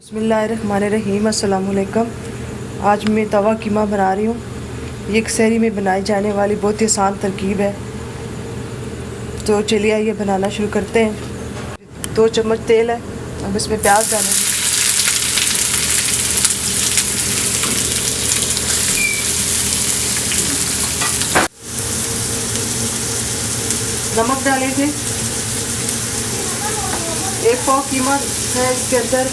बिस्मिल्लाहिर्रहमानिर्रहीम। अस्सलाम वालेकुम। आज मैं तवा कीमा बना रही हूँ। ये एक सहरी में बनाई जाने वाली बहुत ही आसान तरकीब है। तो चलिए आइए बनाना शुरू करते हैं। 2 चम्मच तेल है, अब इसमें प्याज डालेंगे। नमक डालेंगे। 1 पाव कीमा है, इसके अंदर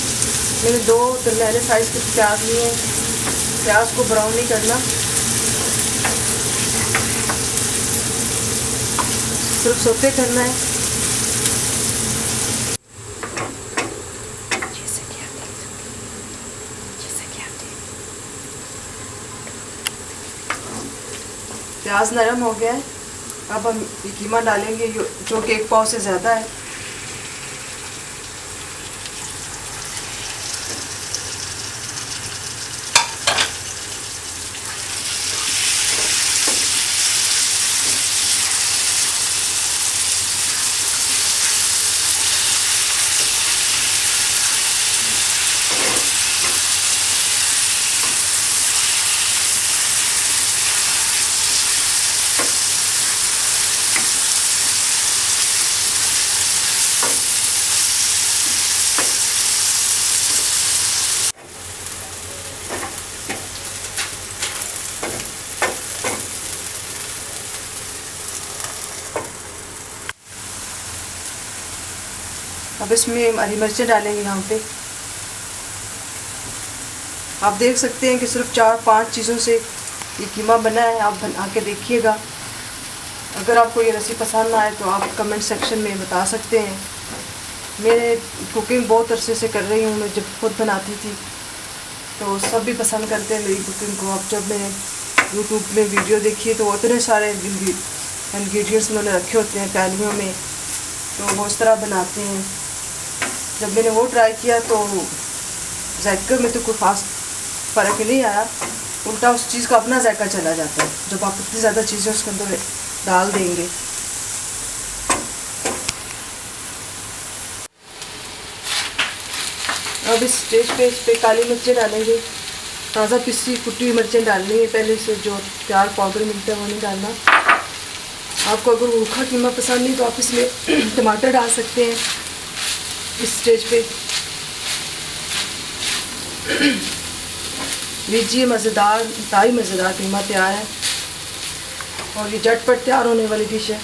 मैंने 2 दरमियाने साइज़ के प्याज लिए हैं। प्याज को ब्राउन नहीं करना, सिर्फ सोते करना है। प्याज नरम हो गया है, अब हम ये कीमा डालेंगे जो कि 1 पाव से ज़्यादा है। अब इसमें हरी मिर्चें डालेंगे। यहाँ पे आप देख सकते हैं कि सिर्फ 4-5 चीज़ों से ये कीमा बना है। आप बना के देखिएगा। अगर आपको ये रेसिपी पसंद आए तो आप कमेंट सेक्शन में बता सकते हैं। मैं कुकिंग बहुत अरसे से कर रही हूँ। मैं जब खुद बनाती थी तो सब भी पसंद करते हैं मेरी कुकिंग को। अब जब मैंने यूट्यूब में वीडियो देखी तो उतने सारे इंग्रेडिएंट्स उन्होंने रखे होते हैं पैलियों में, तो वो इस तरह बनाते हैं। जब मैंने वो ट्राई किया तो जायके में तो कोई ख़ास फ़र्क नहीं आया, उल्टा उस चीज़ का अपना जायका चला जाता है जब आप इतनी ज़्यादा चीज़ें उसके अंदर डाल देंगे। अब इस स्टेज पे इस पर काली मिर्चें डालेंगे। ताज़ा पिसी कुटी हुई मिर्चें डालनी है, पहले से जो तैयार पाउडर मिलता है वो नहीं डालना। आपको अगर रूखा कीमा पसंद नहीं तो आप इसमें टमाटर डाल सकते हैं। इस स्टेज पे लीजिए, मज़ेदार, इंतहाई मज़ेदार कीमा तैयार है और ये झटपट तैयार होने वाली डिश है।